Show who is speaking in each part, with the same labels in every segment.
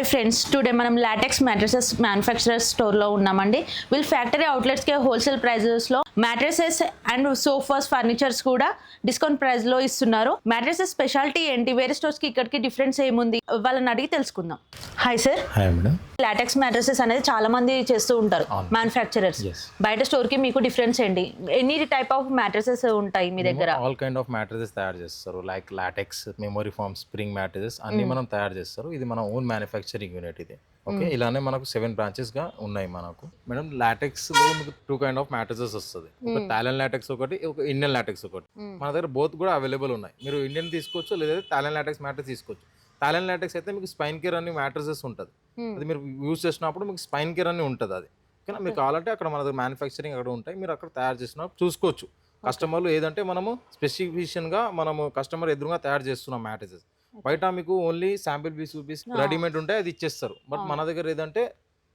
Speaker 1: Hi friends, today మనం latex mattresses manufacturers స్టోర్లో ఉన్నామండి. వీళ్ళు ఫ్యాక్టరీ అవుట్లెట్స్కి హోల్సేల్ ప్రైజెస్లో మ్యాట్రెసెస్ అండ్ సోఫాస్ ఫర్నిచర్స్ కూడా డిస్కౌంట్ ప్రైస్లో ఇస్తున్నారు. మ్యాట్రెసెస్ స్పెషాలిటీ ఏంటి, వేరే స్టోర్స్కి ఇక్కడికి డిఫరెన్స్ ఏముంది, వాళ్ళని అడిగి తెలుసుకుందాం. Hi sir.
Speaker 2: Hi madam.
Speaker 1: LaTeX mattresses అనేది చాలా మంది చేస్తూ ఉంటారు మ్యానుఫ్యాక్చరర్స్. బయట స్టోర్కి మీకు డిఫరెన్స్ ఏంటి? ఎన్ని టైప్ ఆఫ్ మ్యాట్రెసెస్ ఉంటాయి మీ దగ్గర?
Speaker 2: ఆల్ కైండ్ ఆఫ్ మ్యాట్రెసెస్ తయారు చేస్తారు. Like latex, memory foam, spring mattresses అన్ని మనం తయారు చేస్తారు. ఇది మన ఓన్ మ్యానుఫ్యాక్చరింగ్ యూనిట్ ఇది. ఓకే, ఇలానే మనకు 7 branches గా ఉన్నాయి మనకు. మేడం లాటెక్స్ లో మీకు 2 kind of మ్యాట్రెసెస్ వస్తుంది. ఒక టాలెన్ లాటెక్స్ ఒకటి, ఒక ఇండియన్ లాటెక్స్ ఒకటి. మన దగ్గర బోత్ కూడా అవైలబుల్ ఉన్నాయి. మీరు ఇండియన్ తీసుకోవచ్చు, లేదా టాలెన్ లాటెక్స్ మ్యాట్రెస్ తీసుకోవచ్చు. టాలెన్ లాటెక్స్ అయితే మీకు స్పైన్ కేర్ అని మ్యాట్రెసెస్ ఉంటుంది. అది మీరు యూజ్ చేసినప్పుడు మీకు స్పైన్ కేర్ అని ఉంటుంది. అది కానీ మీకు కావాలంటే అక్కడ మన దగ్గర మ్యానుఫ్యాక్చరింగ్ అక్కడ ఉంటాయి. మీరు అక్కడ తయారు చేసినప్పుడు చూసుకోవచ్చు. కస్టమర్లు ఏదంటే మనము స్పెసిఫికేషన్గా మనము కస్టమర్ ఎదురుగా తయారు చేస్తున్నాం మ్యాట్రెసెస్. బయట మీకు ఓన్లీ శాంపిల్ పీస్ రెడీమేడ్ ఉంటాయి, అది ఇచ్చేస్తారు. బట్ మన దగ్గర ఏదంటే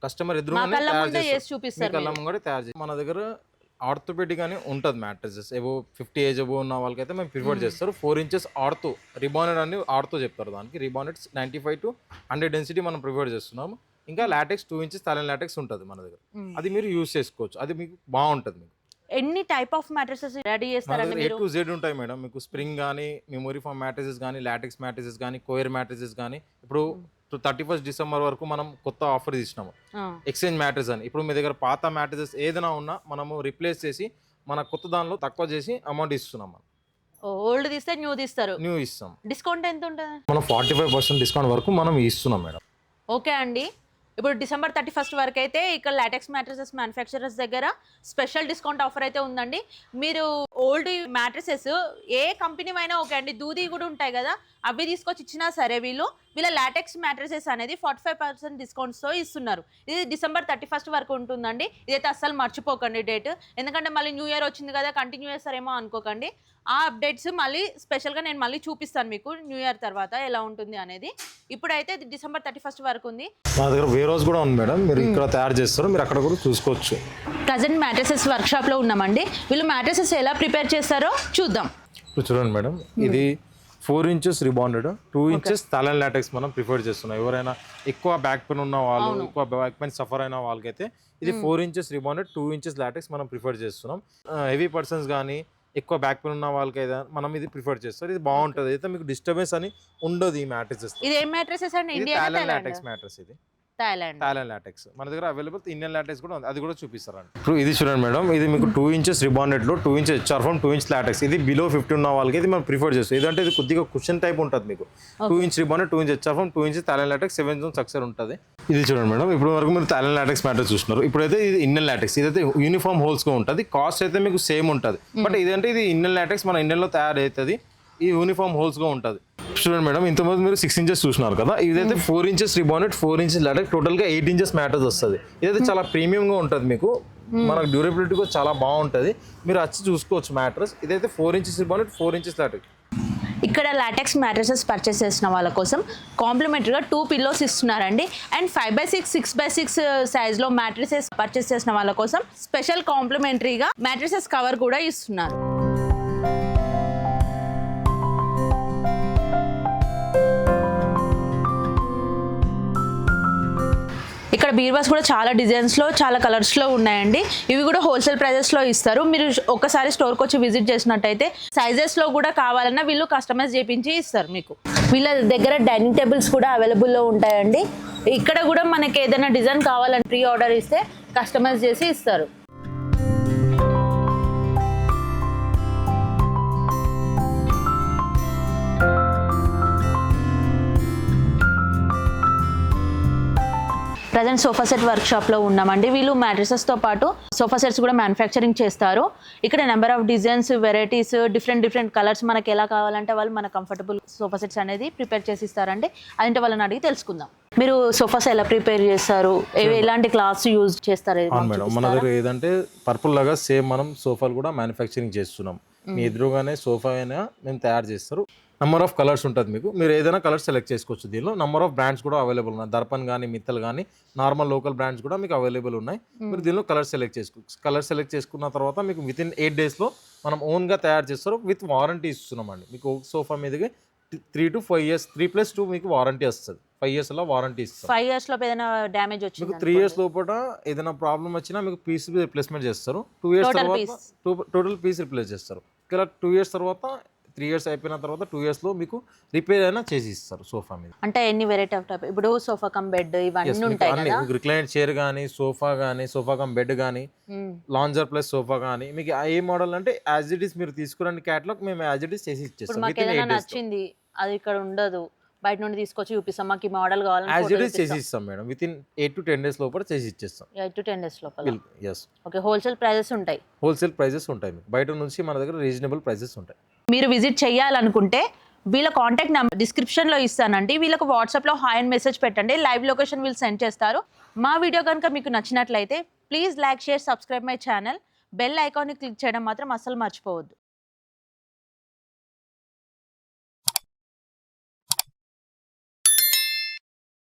Speaker 2: కస్టమర్ ఎదురుగానే తయారు చేస్తారు. మన దగ్గర ఆర్థోపెడిక్ అని ఉంటుంది మ్యాట్రెసెస్. ఏవో 50 ఏజ్ అబో ఉన్న వాళ్ళకైతే మేము ప్రిఫర్ చేస్తారు. 4 inches ఆర్థో రిబానెడ్ అని ఆర్థో చెప్తారు. దానికి రిబానెడ్ 95 to 100 డెన్సిటీ మనం ప్రిఫర్ చేస్తున్నాము. ఇంకా లాటెక్స్ 2 inches థాయిలాండ్ లాటెక్స్ ఉంటుంది మన దగ్గర. అది మీరు యూజ్ చేసుకోవచ్చు. అది మీకు బాగుంటుంది. మీకు
Speaker 1: ఎన్ని టైప్ ఆఫ్ మ్యాట్రెసెస్ రెడీ చేస్తారండి మీరు?
Speaker 2: A to Z ఉంటాయి మేడం. మీకు స్ప్రింగ్ కానీ, మెమరీ ఫామ్ మ్యాట్రెసెస్ కానీ, లాటెక్స్ మ్యాట్రెసెస్ కానీ, కోయర్ మ్యాట్రెసెస్ కానీ. ఇప్పుడు 31st December వరకు మనం కొత్త ఆఫర్ ఇచ్చినాము, ఎక్స్చేంజ్ మ్యాట్రెస్ అని. ఇప్పుడు మీ దగ్గర పాత మ్యాట్రెసెస్ ఏదైనా ఉన్నా మనము రిప్లేస్ చేసి మన కొత్త దానిలో తక్కువ చేసి అమౌంట్ ఇస్తున్నాం. మనం
Speaker 1: ఓల్డ్ తీస్తే న్యూ తీస్తారు.
Speaker 2: న్యూ ఇస్తాం.
Speaker 1: డిస్కౌంట్ ఎంత ఉంటుంది?
Speaker 2: మనం 45% డిస్కౌంట్ వరకు మనం ఇస్తున్నాం మేడం.
Speaker 1: ఓకే అండి. ఇప్పుడు December 31st వరకు అయితే ఇక్కడ లాటెక్స్ మ్యాట్రెసెస్ మ్యానుఫ్యాక్చరర్స్ దగ్గర స్పెషల్ డిస్కౌంట్ ఆఫర్ అయితే ఉందండి. మీరు ఓల్డ్ మ్యాట్రెసెస్ ఏ కంపెనీ అయినా ఓకే అండి, దూది కూడా ఉంటాయి కదా, అవి తీసుకొచ్చి ఇచ్చినా సరే వీళ్ళ లాటెక్స్ మ్యాట్రెసెస్ అనేది 45% డిస్కౌంట్స్తో ఇస్తున్నారు. ఇది December 31st వరకు ఉంటుందండి. ఇదైతే అస్సలు మర్చిపోకండి డేట్. ఎందుకంటే మళ్ళీ న్యూ ఇయర్ వచ్చింది కదా, కంటిన్యూ చేస్తారేమో అనుకోకండి. ఆ అప్డేట్స్ మళ్ళీ స్పెషల్గా నేను మళ్ళీ చూపిస్తాను మీకు న్యూ ఇయర్ తర్వాత ఎలా ఉంటుంది అనేది. ఇప్పుడైతే December 31st వరకు ఉంది.
Speaker 2: మా దగ్గర వేర్ హౌస్ కూడా ఉంది మేడం. మీరు ఇక్కడ తయారు చేస్తారు, మీరు అక్కడ కూడా చూసుకోవచ్చు.
Speaker 1: ప్రజెంట్ మ్యాట్రెసెస్ వర్క్షాప్లో ఉన్నామండి. వీళ్ళు మ్యాట్రెసెస్ ఎలా ప్రిపేర్ చేస్తారో చూద్దాం.
Speaker 2: ఇప్పుడు చూడండి మేడం, ఇది 4 inches rebonded, 2 inches Thailand LaTeX మనం ప్రిఫర్ చేస్తున్నాం. ఎవరైనా ఎక్కువ బ్యాక్ పెయిన్ ఉన్న వాళ్ళు, ఎక్కువ బ్యాక్ పెయిన్ సఫర్ అయిన వాళ్ళకైతే ఇది 4 inches రిబాండెడ్, 2 inches లాటెక్స్ మనం ప్రిఫర్ చేస్తున్నాం. హెవీ పర్సన్స్ కానీ, ఎక్కువ బ్యాక్ పెయిన్ ఉన్న వాళ్ళకైతే మనం ఇది ప్రిఫర్ చేస్తారు. ఇది బాగుంటుంది. అయితే మీకు డిస్టర్బెన్స్ అని ఉండదు ఈ మ్యాట్రెసెస్.
Speaker 1: ఇది ఏం మ్యాట్రెసెస్ అండి?
Speaker 2: Thailand LaTeX mattress. ఇది
Speaker 1: థాయిలాండ్
Speaker 2: లాటెక్స్ మన దగ్గర అవైలబుల్. ఇండియన్ లాటెక్స్ కూడా ఉంది, అది కూడా చూపిస్తారండి. ఇప్పుడు ఇది చూడండి మేడం, ఇది మీకు 2 inches రిబాండెడ్ లో 2 inches HR foam, 2 inch latex. ఇది బిలో 50 ఉన్న వాళ్ళకి ఇది మనం ప్రిఫర్ చేస్తాం. ఇదంటే ఇది కొద్దిగా కుషన్ టైప్ ఉంటుంది. మీకు 2 inch rebonded, 2 inch HR foam, 2 inches Thailand latex, 7 zone success ఉంటుంది. ఇది చూడండి మేడం, ఇప్పుడు వరకు మీరు థాయిలాండ్ లాటెక్స్ మ్యాట్రెస్ చూస్తున్నారు. ఇప్పుడైతే ఇది ఇండియన్ లాటెక్స్. ఇదైతే యూనిఫామ్ హోల్స్ గా ఉంటుంది. కాస్ట్ అయితే మీకు సేమ్ ఉంటుంది. బట్ ఇదంటే ఇది ఇండియన్ లాటెక్స్, మన ఇండియన్ లో తయారవుతుంది. ఈ యూనిఫామ్ హోల్స్ గా ఉంటుంది. చూడండి మేడం, ఇంతమంది మీరు 6 inches చూస్తున్నారు కదా, ఇదైతే 4 inches rebonded, 4 inches LaTeX, total గా 8 inches మ్యాట్రెస్ వస్తుంది. ఇదైతే చాలా ప్రీమియం గా ఉంటుంది. మీకు మనకు డ్యూరబిలిటీ కూడా చాలా బాగుంటుంది. మీరు వచ్చి చూసుకోవచ్చు మ్యాట్రెస్. ఇదైతే 4 inches రిబాండెడ్, 4 inches లాటెక్స్.
Speaker 1: ఇక్కడ లాటెక్స్ మ్యాట్రెసెస్ పర్చేస్ చేసిన వాళ్ళ కోసం కాంప్లిమెంటరీగా 2 పిల్లోస్ ఇస్తున్నారండి. అండ్ 5x6, 6x6 సైజ్లో మ్యాట్రెసెస్ పర్చేస్ చేసిన వాళ్ళ కోసం స్పెషల్ కాంప్లిమెంటరీగా మ్యాట్రెసెస్ కవర్ కూడా ఇస్తున్నారు. ఇక్కడ బీర్వాస్ కూడా చాలా డిజైన్స్లో, చాలా కలర్స్లో ఉన్నాయండి. ఇవి కూడా హోల్సేల్ ప్రైజెస్లో ఇస్తారు. మీరు ఒకసారి స్టోర్కి వచ్చి విజిట్ చేసినట్టయితే సైజెస్లో కూడా కావాలన్నా వీళ్ళు కస్టమైజ్ చేయించి ఇస్తారు. మీకు వీళ్ళ దగ్గర డైనింగ్ టేబుల్స్ కూడా అవైలబుల్లో ఉంటాయండి. ఇక్కడ కూడా మనకి ఏదైనా డిజైన్ కావాలని ప్రీ ఆర్డర్ ఇస్తే కస్టమైజ్ చేసి ఇస్తారు. ప్రజెంట్ సోఫా సెట్ వర్క్ షాప్లో ఉన్నామండి. వీళ్ళు మ్యాట్రెసెస్తో పాటు సోఫా సెట్స్ కూడా మ్యానుఫ్యాక్చరింగ్ చేస్తారు. ఇక్కడ number of designs, varieties, different colours మనకి ఎలా కావాలంటే వాళ్ళు మన కంఫర్టబుల్ సోఫా సెట్స్ అనేది ప్రిపేర్ చేసి ఇస్తారండి. అదంటే వాళ్ళని అడిగి తెలుసుకుందాం. మీరు సోఫాస్ ఎలా ప్రిపేర్ చేస్తారు, ఎలాంటి క్లాత్స్ యూజ్ చేస్తారు?
Speaker 2: మేడం, మన దగ్గర ఏదంటే పర్పుల్ లాగా సేమ్ మనం సోఫాలు కూడా మ్యానుఫ్యాక్చరింగ్ చేస్తున్నాం. మీ ఎదురుగానే సోఫా అయినా మేము తయారు చేస్తారు. నెంబర్ ఆఫ్ కలర్స్ ఉంటుంది. మీకు మీరు ఏదైనా కలర్ సెలెక్ట్ చేసుకోవచ్చు. దీనిలో నెంబర్ ఆఫ్ బ్రాండ్స్ కూడా అవైలబుల్ ఉన్నాయి. దర్పణ్ కానీ, మిత్తల్ కానీ, నార్మల్ లోకల్ బ్రాండ్స్ కూడా మీకు అవైలబుల్ ఉన్నాయి. మీరు దీనిలో కలర్ సెలెక్ట్ చేసుకోవచ్చు. కలర్ సెలెక్ట్ చేసుకున్న తర్వాత మీకు విత్ ఇన్ 8 daysలో మనం ఓన్గా తయారు చేస్తారు. విత్ వారంటీ ఇస్తున్నామండి. మీకు సోఫా మీదకి 3 to 5 years, 3+2 మీకు వారంటీ వస్తుంది. 5 years లో వారంటీ ఇస్తాం.
Speaker 1: 5 years లోపు ఏదైనా డ్యామేజ్
Speaker 2: మీకు
Speaker 1: వచ్చింది
Speaker 2: 3 years లోపల ఏదైనా ప్రాబ్లం వచ్చినా మీకు పీస్ రిప్లేస్మెంట్ చేస్తారు. 2 years
Speaker 1: Total
Speaker 2: తర్వాత
Speaker 1: piece.
Speaker 2: టోటల్ పీస్ రిప్లేస్ చేస్తారు. ఇలా 2 years తర్వాత 3 years అయిపోయిన తర్వాత 2 years లో మీకు రిపేర్ అయినా చేసి ఇస్తారు సోఫా మీద.
Speaker 1: అంటే ఎన్ని వెరైటీ ఆఫ్ టైప్ ఇప్పుడు సోఫా కమ్ బెడ్ ఇవన్నీ ఉంటాయి
Speaker 2: అన్ని
Speaker 1: కదా.
Speaker 2: మీకు రిక్లైనర్ చైర్ కానీ సోఫా కమ్ బెడ్ కానీ లాంజర్ ప్లస్ సోఫా కానీ మీకు ఏ మోడల్ అంటే యాజ్ ఇట్ ఈస్ మీరు తీసుకురండి క్యాటలాగ్ మేము యాజ్ ఇట్ ఈస్ చేసి
Speaker 1: ఇప్పుడు
Speaker 2: ఇచ్చేస్తాం.
Speaker 1: మాకు ఏదైనా నచ్చింది అది ఇక్కడ ఉండదు, బయట నుండి తీసుకొచ్చి చూపిస్తాం, మాకు ఈ మోడల్
Speaker 2: యాజ్ ఇట్
Speaker 1: కావాలని
Speaker 2: ఈస్ చేసి ఇస్తాం madam. With in 8 to 10 days లోపల చేసి ఇచ్చేస్తాం.
Speaker 1: 8 to 10 days లోపల.
Speaker 2: ఎస్,
Speaker 1: ఓకే, హోల్సేల్ ప్రైజెస్ ఉంటాయి.
Speaker 2: హోల్సేల్ ప్రైజెస్ ఉంటాయి మీకు. బయట నుంచి మన దగ్గర రీజనబుల్ ప్రైజెస్ ఉంటాయి.
Speaker 1: మీరు విజిట్ చేయాలనుకుంటే వీళ్ళ కాంటాక్ట్ నెంబర్ డిస్క్రిప్షన్లో ఇస్తానండి. వీళ్ళకి వాట్సాప్లో హాయ్ అని మెసేజ్ పెట్టండి, లైవ్ లొకేషన్ వీళ్ళు సెండ్ చేస్తారు. మా వీడియో కనుక మీకు నచ్చినట్లయితే please like, share, subscribe my channel. Bell ఐకాన్ని క్లిక్ చేయడం మాత్రం అస్సలు మర్చిపోవద్దు.